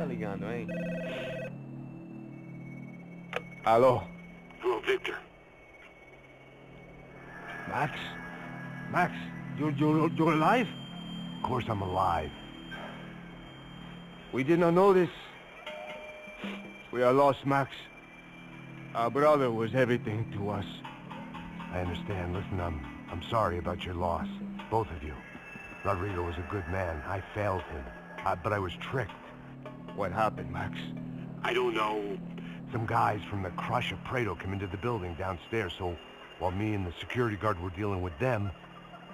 Tá ligando, hein? Alô? Hello, Victor. Max? Max, you're alive? Of course I'm alive. We did not know this. We are lost, Max. Our brother was everything to us. I understand. Listen, I'm sorry about your loss. Both of you. Rodrigo was a good man. I failed him. But I was tricked. What happened, Max? I don't know. Some guys from the Crush of Prado came into the building downstairs, so while me and the security guard were dealing with them,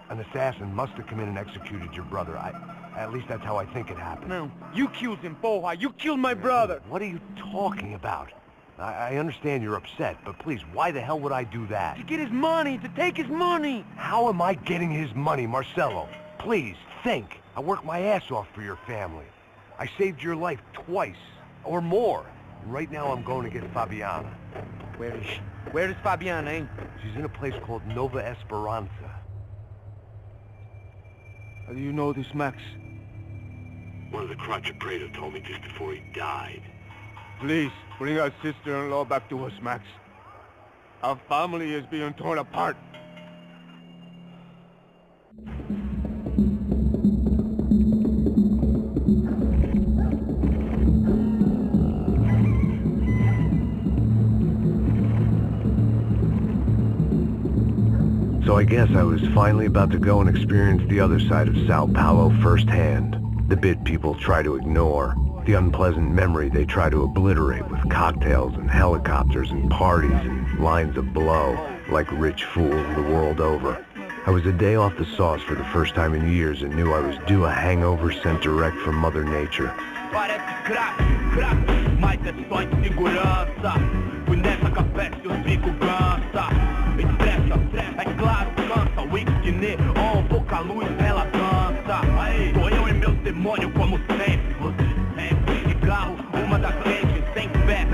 an assassin must have come in and executed your brother. At least that's how I think it happened. No, you killed him, porra. You killed my brother. What are you talking about? I understand you're upset, but please, why the hell would I do that? To get his money, to take his money. How am I getting his money, Marcelo? Please, think. I worked my ass off for your family. I saved your life twice, or more. And right now I'm going to get Fabiana. Where is she? Where is Fabiana, eh? She's in a place called Nova Esperanza. How do you know this, Max? One of the Crotch of Prado told me just before he died. Please, bring our sister-in-law back to us, Max. Our family is being torn apart. So I guess I was finally about to go and experience the other side of Sao Paulo firsthand. The bit people try to ignore. The unpleasant memory they try to obliterate with cocktails and helicopters and parties and lines of blow, like rich fools the world over. I was a day off the sauce for the first time in years and knew I was due a hangover sent direct from Mother Nature. Como sempre, você sempre cigarro, uma das frentes, sem fé,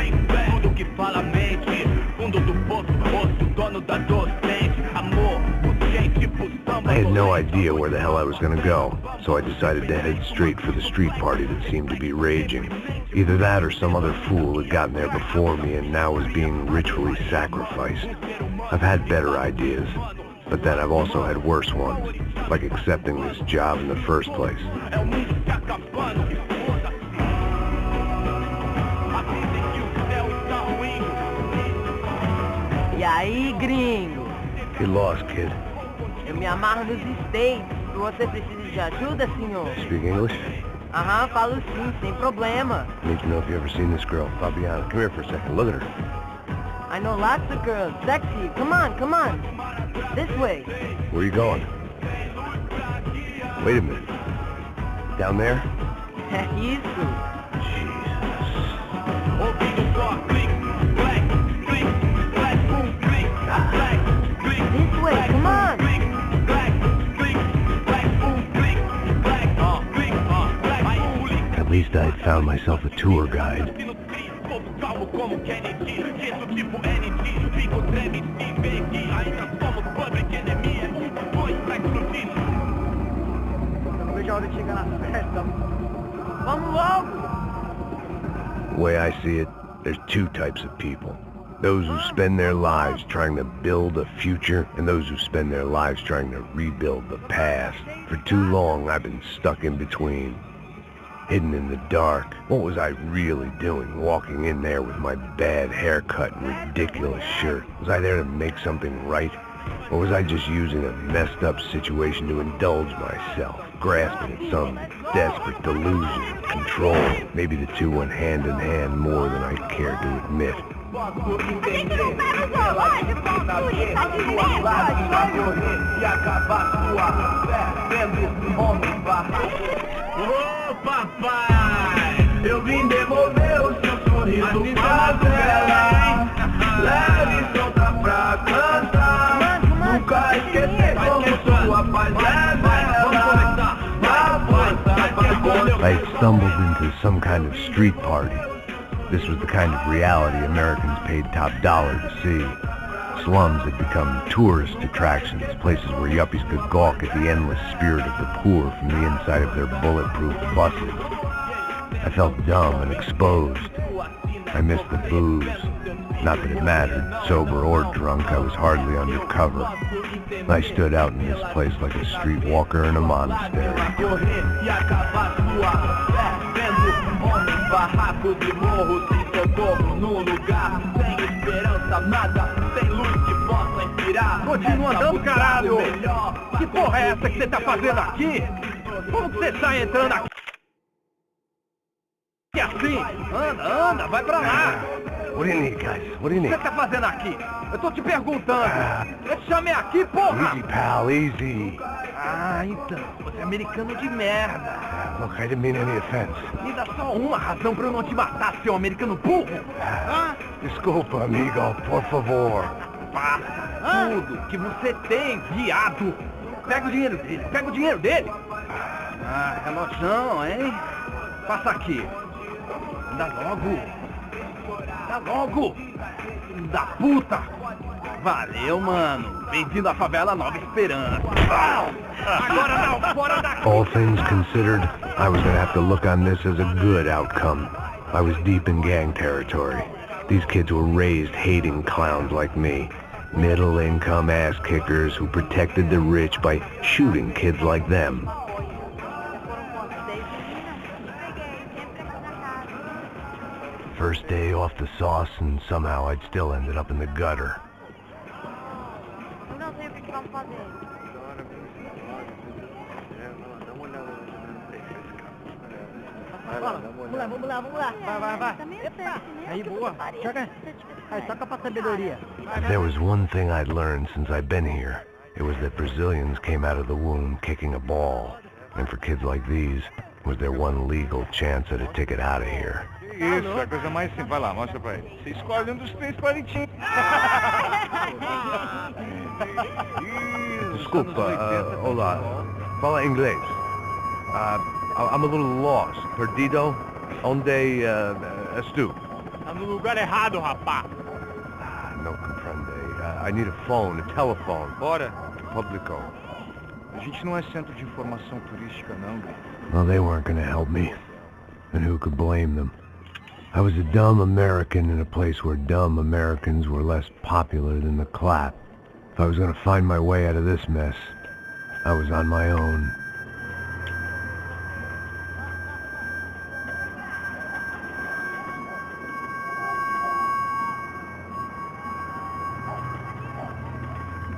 tudo que fala mente, fundo do poço, osso, dono da docente, amor, urgente, tipo samba. I had no idea where the hell I was gonna go, so I decided to head straight for the street party that seemed to be raging. Either that or some other fool had gotten there before me and now was being ritually sacrificed. I've had better ideas, but then I've also had worse ones, like accepting this job in the first place. E aí, gringo? Get lost, kid. Eu me amarro nos States. Você precisa de ajuda, senhor? Speak English? Aham, falo sim, sem problema. I need to know if you've ever seen this girl, Fabiana. Come here for a second. Look at her. I know lots of girls. Sexy. Come on, come on. This way. Where are you going? Wait a minute. Down there? Isso. This way, come on. At least I had found myself a tour guide. Vamos logo. The way I see it, there's two types of people. Those who spend their lives trying to build a future, and those who spend their lives trying to rebuild the past. For too long, I've been stuck in between. Hidden in the dark. What was I really doing, walking in there with my bad haircut and ridiculous shirt? Was I there to make something right? Or was I just using a messed up situation to indulge myself, grasping at some desperate delusion of control? Maybe the two went hand in hand more than I care to admit. Ô papai, eu vim devolver o seu sorriso favela. Leve e solta pra cantar. Nunca esquecer como sua paz é bela. I had stumbled into some kind of street party. This was the kind of reality Americans paid top dollar to see. Slums had become tourist attractions, places where yuppies could gawk at the endless spirit of the poor from the inside of their bulletproof buses. I felt dumb and exposed. I missed the booze. Not that it mattered. Sober or drunk, I was hardly under cover. I stood out in this place like a streetwalker in a monastery. Continua andando, caralho! Que porra é essa que você tá fazendo aqui? Como que você tá entrando aqui assim? Anda, vai pra lá! What do you need, guys? What do you O que need? você tá fazendo aqui? Eu tô te perguntando. Eu te chamei aqui, porra! Easy, pal, easy. Ah, então. Você é americano de merda. Look, I didn't mean any offense. Me dá só uma razão pra eu não te matar, seu americano burro. Ah, Desculpa, amigo, por favor. passa tudo que você tem, viado. Pega o dinheiro dele. Ah, relojão, hein? Passa aqui. Dá logo. Filho da puta. Valeu, mano. Bem-vindo à favela Nova Esperança. Agora não, fora daqui. All things considered, I was gonna have to look on this as a good outcome. I was deep in gang territory. These kids were raised hating clowns like me. Middle-income ass-kickers who protected the rich by shooting kids like them. First day off the sauce, and somehow I'd still ended up in the gutter. Não sei o que vamos fazer. Vamos lá. Vai. Eita. Aí, boa. Toca pra sabedoria. If there was one thing I'd learned since I'd been here, it was that Brazilians came out of the womb kicking a ball. And for kids like these, it was their one legal chance at a ticket out of here. Isso, é a coisa mais simples. Vai lá, mostra pra ele. Você escolhe um dos 3 palitinhos. Desculpa, olá. Fala inglês. I'm a little lost. Perdido? Onde estou? Tá no lugar errado, rapá. No comprende. I need a phone, a telephone. Bora. Publico. A gente não é centro de informação turística, não. Well, they weren't gonna help me. And who could blame them? I was a dumb American in a place where dumb Americans were less popular than the clap. If I was gonna find my way out of this mess, I was on my own.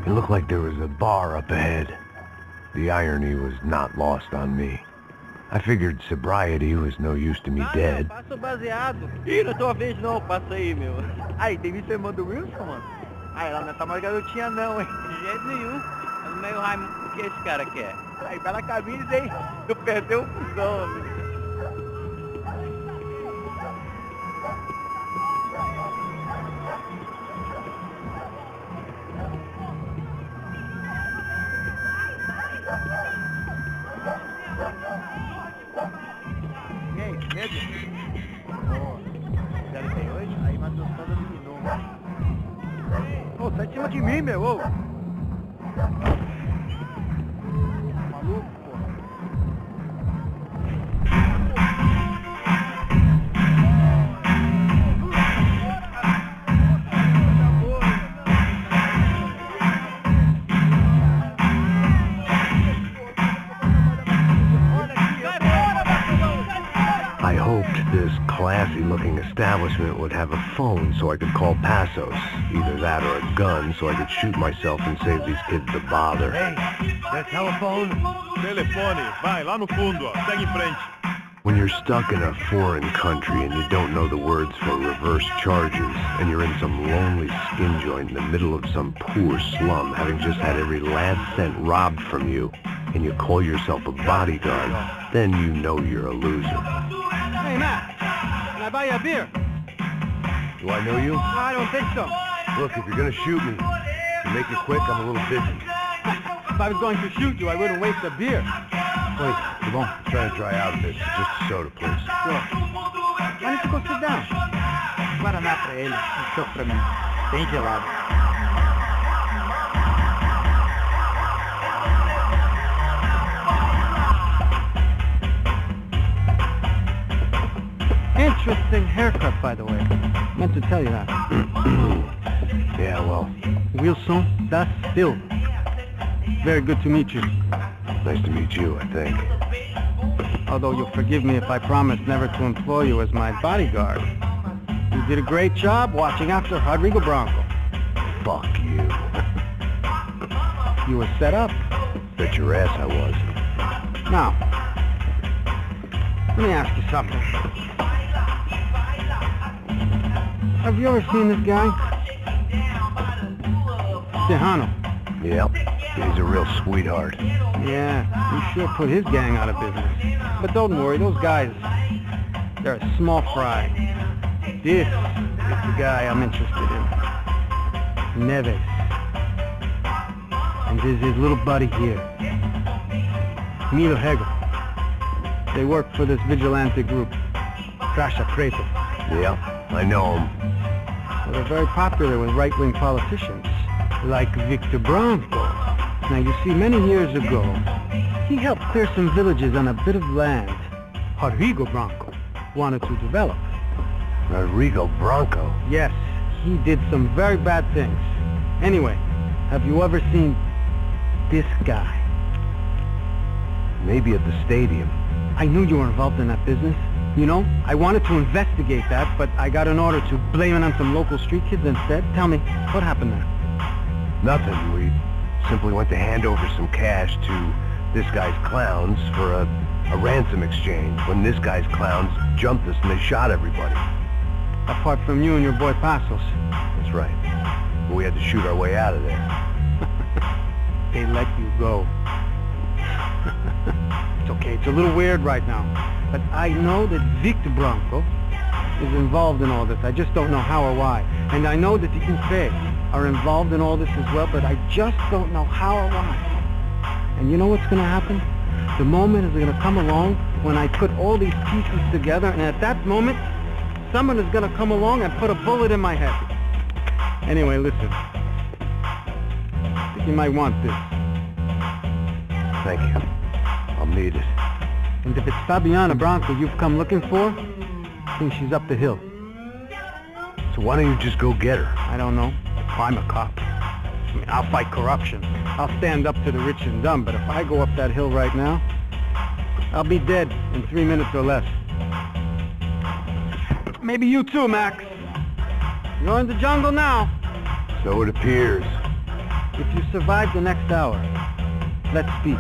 It looked like there was a bar up ahead. The irony was not lost on me. I figured sobriety was no use to me dead. Passa o baseado. Ih, não é tua vez não, passa aí, meu. Aí, tem visto a irmã do Wilson, mano? Aí, ela não é essa mais garotinha não, hein? De jeito nenhum. É no meio Raimundo, o que esse cara quer? Aí, bela camisa, hein? Tu perdeu o fusão, amigo. E aí, medo? Ó, 08, aí matou só dominou. Ô, sai de cima de mim, meu, ô! Maluco, pô. I hoped this classy-looking establishment would have a phone so I could call Passos. Either that or a gun so I could shoot myself and save these kids the bother. Hey, that telephone? Telefone, vai, lá no fundo, ó. Segue em frente. When you're stuck in a foreign country and you don't know the words for reverse charges, and you're in some lonely skin joint in the middle of some poor slum, having just had every last cent robbed from you, and you call yourself a bodyguard, then you know you're a loser. Hey, Matt, can I buy you a beer? Do I know you? I don't think so. Look, if you're gonna shoot me, to make it quick, I'm a little busy. If I was going to shoot you, I wouldn't waste a beer. Wait, come on. Trying to dry out a bit. Just a soda, please. Sure. Why don't you go sit down? Guaraná pra ele, um choque pra mim. Bem gelado. interesting haircut, by the way. Meant to tell you that. Yeah, well, Wilson, that's Phil. Very good to meet you. nice to meet you, I think. Although you'll forgive me if I promise never to employ you as my bodyguard. You did a great job watching after Rodrigo Bronco. Fuck you. You were set up. Bet your ass I was. Now, let me ask you something. Have you ever seen this guy? Tejano. Yep, he's a real sweetheart. Yeah, he sure put his gang out of business. But don't worry, those guys, they're a small fry. This is the guy I'm interested in. Neves. And this is his little buddy here. Milo Hegel. They work for this vigilante group, Crasha Preto. Yep, I know him. Well, they're very popular with right-wing politicians, like Victor Bronco. Now, you see, many years ago, he helped clear some villages on a bit of land Rodrigo Bronco wanted to develop. Rodrigo Bronco? Yes, he did some very bad things. Anyway, have you ever seen this guy? Maybe at the stadium. I knew you were involved in that business. You know, I wanted to investigate that, but I got an order to blame it on some local street kids instead. Tell me, what happened there? Nothing. We simply went to hand over some cash to this guy's clowns for a ransom exchange when this guy's clowns jumped us and they shot everybody. Apart from you and your boy Passos. That's right. But we had to shoot our way out of there. They let you go. It's okay, it's a little weird right now. But I know that Victor Bronco is involved in all this. I just don't know how or why. And I know that the Ufe are involved in all this as well, but I just don't know how or why. And you know what's going to happen? The moment is going to come along when I put all these pieces together, and at that moment, someone is going to come along and put a bullet in my head. Anyway, listen. I think you might want this. Thank you. I'll need it. And if it's Fabiana Bronco you've come looking for, I think she's up the hill. So why don't you just go get her? I don't know. I'm a cop. I mean, I'll fight corruption. I'll stand up to the rich and dumb, but if I go up that hill right now, I'll be dead in 3 minutes or less. Maybe you too, Max. You're in the jungle now. So it appears. If you survive the next hour, let's speak.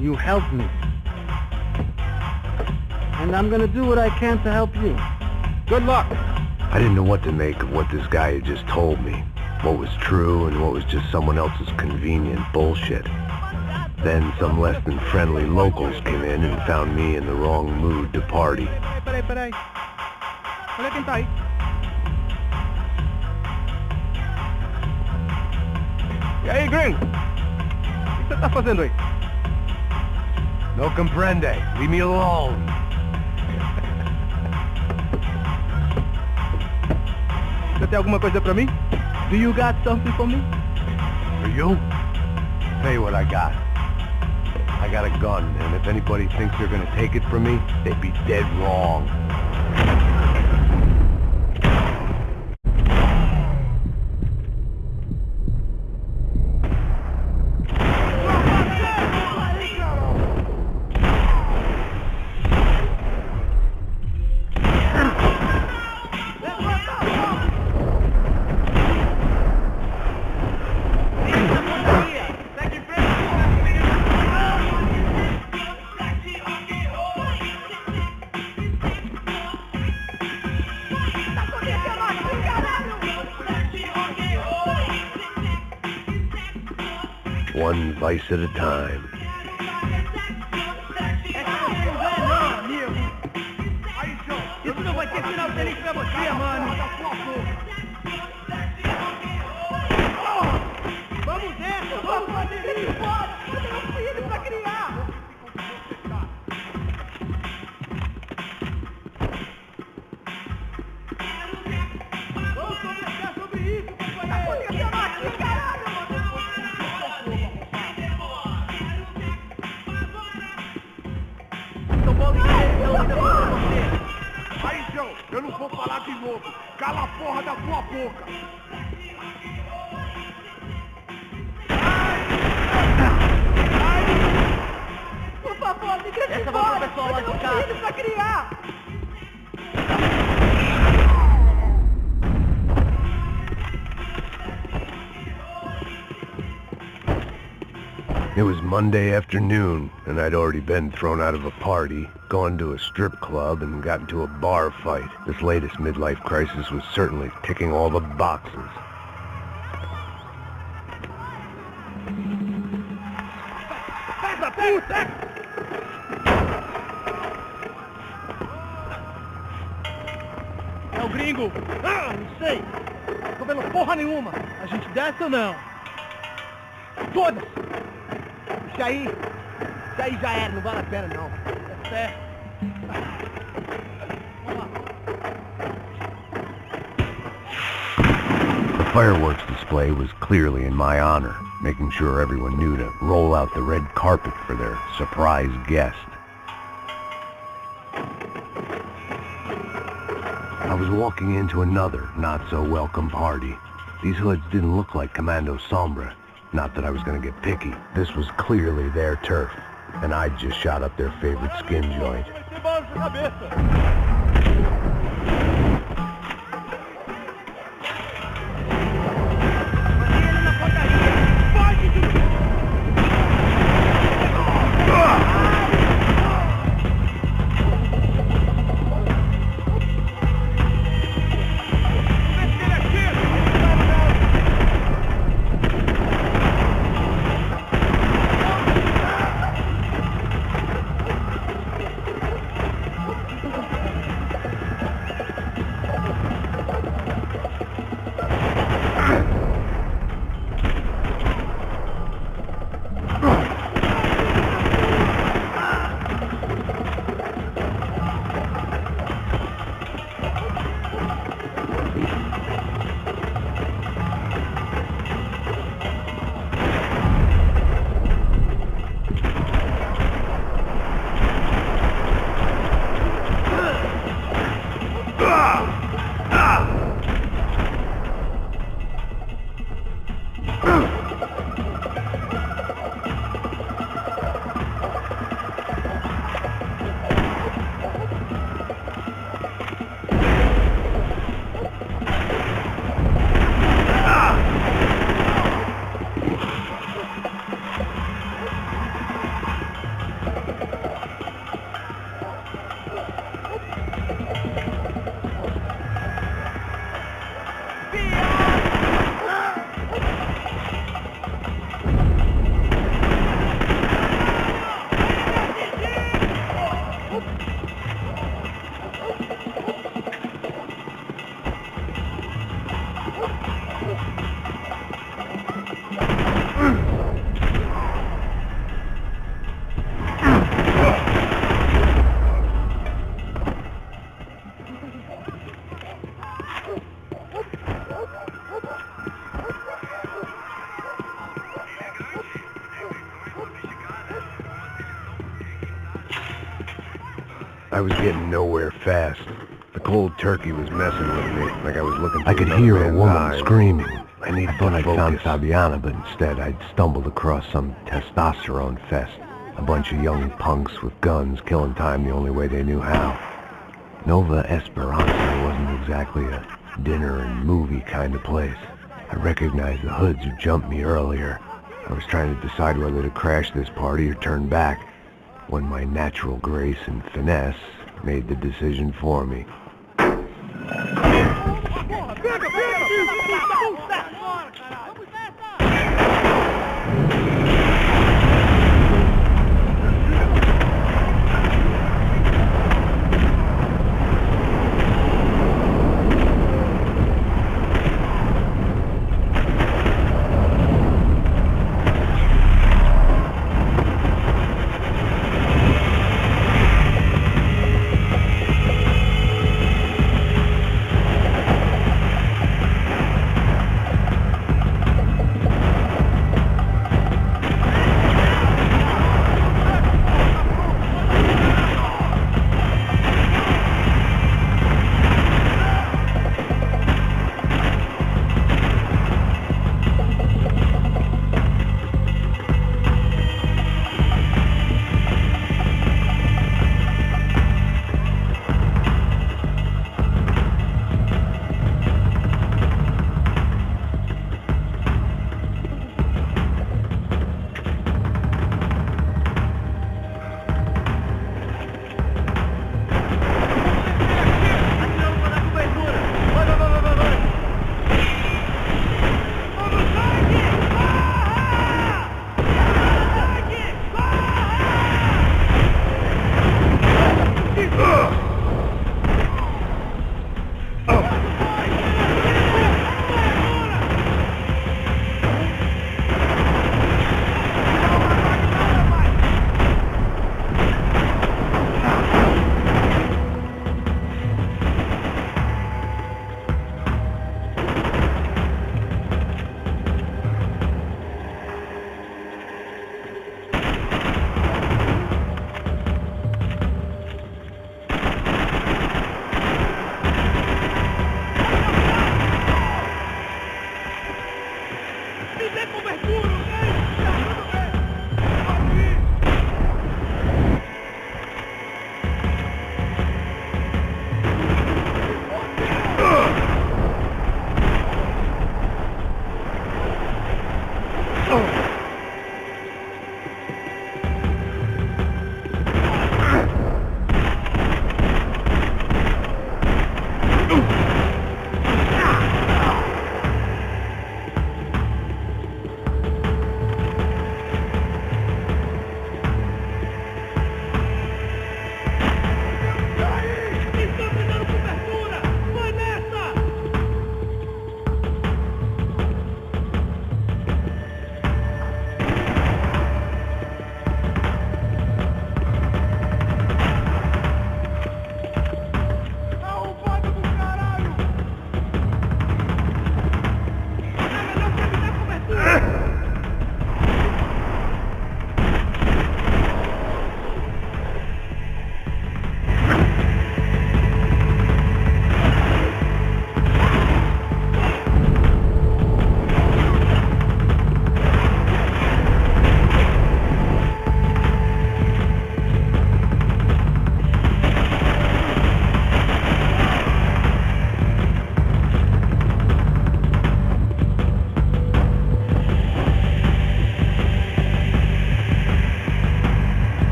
You helped me. And I'm gonna do what I can to help you. Good luck. I didn't know what to make of what this guy had just told me. What was true and what was just someone else's convenient bullshit. Then some less than friendly locals came in and found me in the wrong mood to party. Peraí. Olha quem tá aí. E aí, gringo? O que você tá fazendo aí? No comprende. Leave me alone. Você tem alguma coisa pra mim? Do you got something for me? For you? Tell you what I got. I got a gun, and if anybody thinks they're gonna take it from me, they'd be dead wrong. One vice at a time. Isso não vai ter final feliz pra você, mano. Vamos nessa, vamos fazer isso. Eu tenho um filho pra criar. Vamos conversar sobre isso, companheiro. Tá acontecendo aqui, caralho, mano. Então, Paulo, eu ainda vou pra você. Aí, Legião, eu não vou falar de novo. Cala a porra da tua boca. Por favor, me deixe Essa vai pro pessoal lá de casa. Filho pra criar. It was Monday afternoon, and I'd already been thrown out of a party, gone to a strip club, and got into a bar fight. This latest midlife crisis was certainly ticking all the boxes. É o gringo. Ah, não sei. Tô vendo porra nenhuma. A gente desce ou não? Foda-se. Isso aí já era, não vale a pena não. É certo. Vamos lá. The fireworks display was clearly in my honor, making sure everyone knew to roll out the red carpet for their surprise guest. I was walking into another not-so-welcome party. These hoods didn't look like Commando Sombra. Not that I was going to get picky. This was clearly their turf, and I'd just shot up their favorite skin joint. I was getting nowhere fast. The cold turkey was messing with me, like I was looking through I could another hear a man's woman eyes. screaming. I needed I thought to I'd found focus. Fabiana, but instead I'd stumbled across some testosterone fest. A bunch of young punks with guns killing time the only way they knew how. Nova Esperanza wasn't exactly a dinner and movie kind of place. I recognized the hoods who jumped me earlier. I was trying to decide whether to crash this party or turn back, when my natural grace and finesse made the decision for me.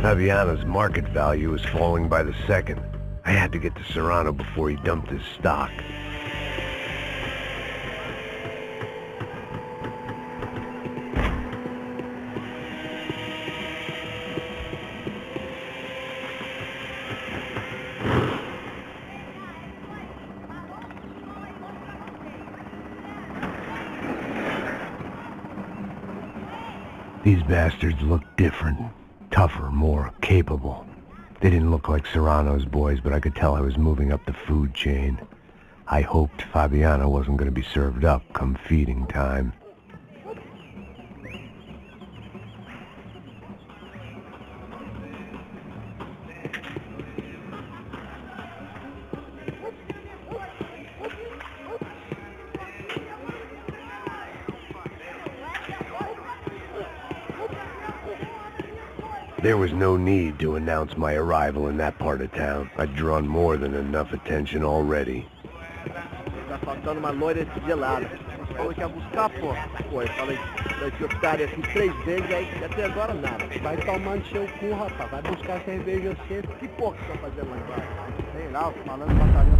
Fabiano's market value is falling by the second. I had to get to Serrano before he dumped his stock. These bastards looked different, tougher, more capable. They didn't look like Serrano's boys, but I could tell I was moving up the food chain. I hoped Fabiano wasn't going to be served up come feeding time. There was no need to announce my arrival in that part of town. I'd drawn more than enough attention already. Tá faltando uma loira estilada. Falou que ia buscar, pô. Pô, eu falei que eu estaria aqui 3 vezes, aí até agora nada. Vai tomando seu cu, rapaz. Vai buscar cerveja sempre. Que porra que você tá fazendo lá embaixo? Sei lá, eu tô falando batalhão.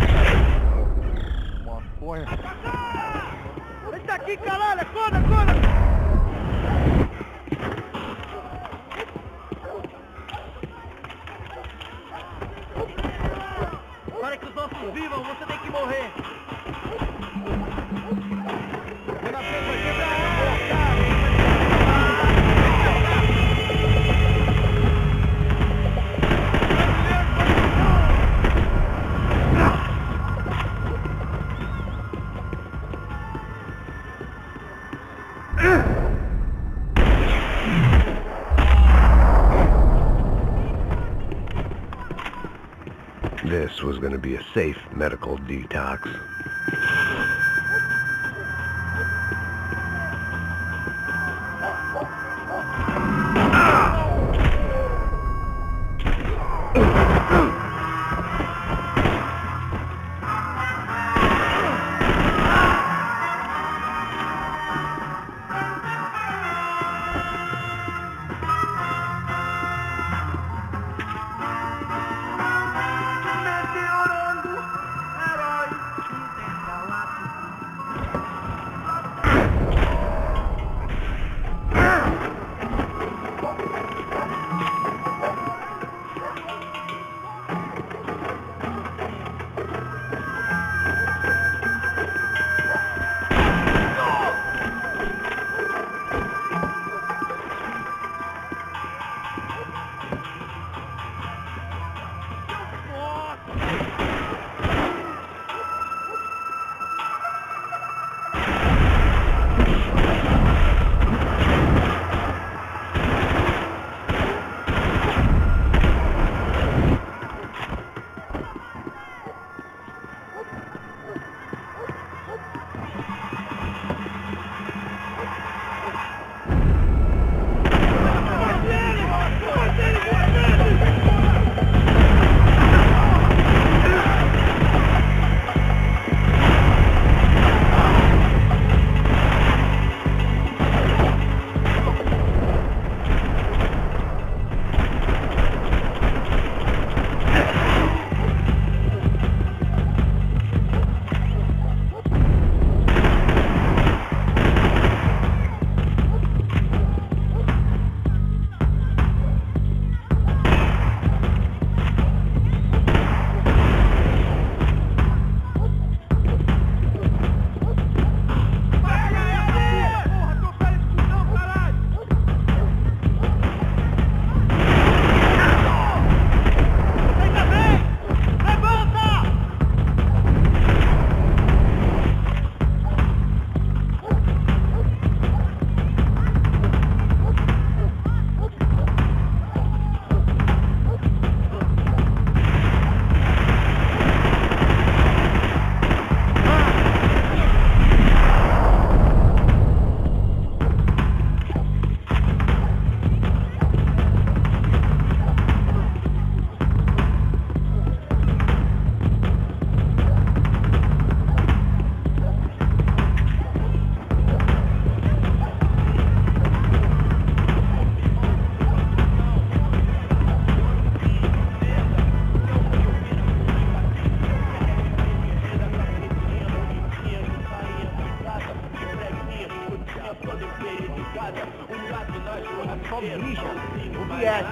Uma porra. Vem aqui, caralho. Acorda, acorda. Para que os nossos vivam, você tem que morrer. This was going to be a safe medical detox.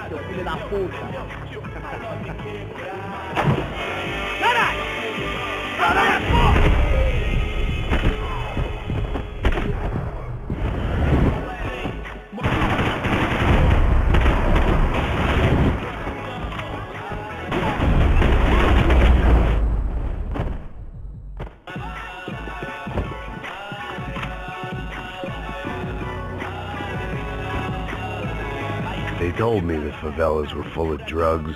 seu filho da puta. They told me the favelas were full of drugs.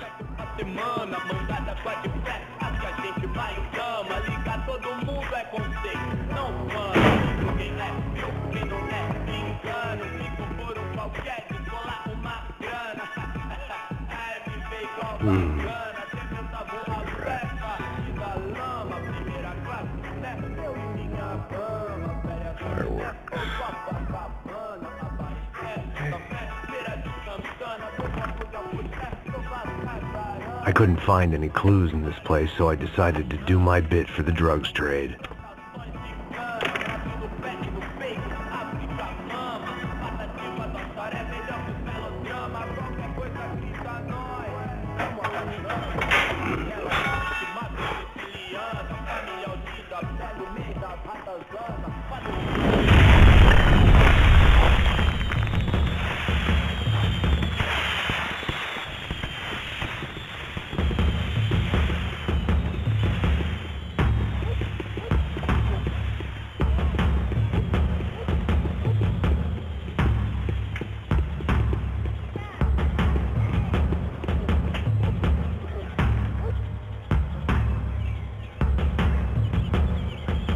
Fireworks. I couldn't find any clues in this place, so I decided to do my bit for the drugs trade.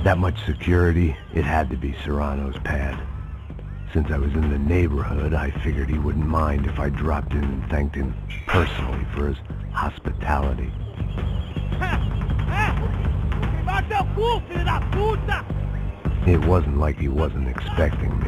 That much security, it had to be Serrano's pad. Since I was in the neighborhood, I figured he wouldn't mind if I dropped in and thanked him personally for his hospitality. It wasn't like he wasn't expecting me.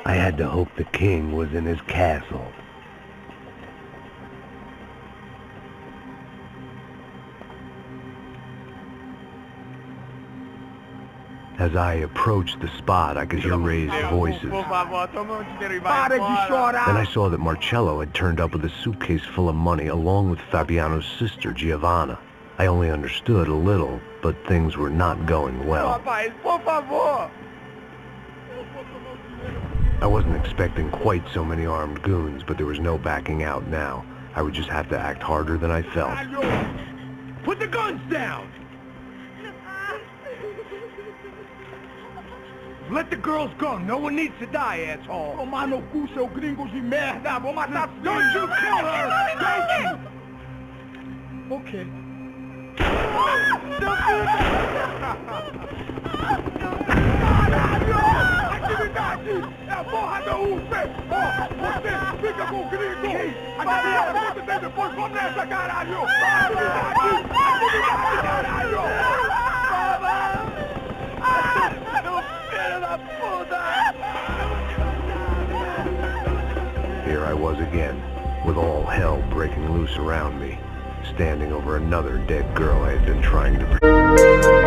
I had to hope the king was in his castle. As I approached the spot, I could hear raised voices. Then I saw that Marcello had turned up with a suitcase full of money along with Fabiano's sister, Giovanna. I only understood a little, but things were not going well. I wasn't expecting quite so many armed goons, but there was no backing out now. I would just have to act harder than I felt. Put the guns down! Let the girls go. No one needs to die, asshole. Tomar no cu, seu gringos de merda. Vou matar. Don't you kill her! Don't you! Okay. Atividade! É a porra da UC! Você fica com o gringo! Atividade, você tem depois, vamos nessa, caralho! Atividade! Atividade, caralho! Here I was again, with all hell breaking loose around me, standing over another dead girl I had been trying to protect.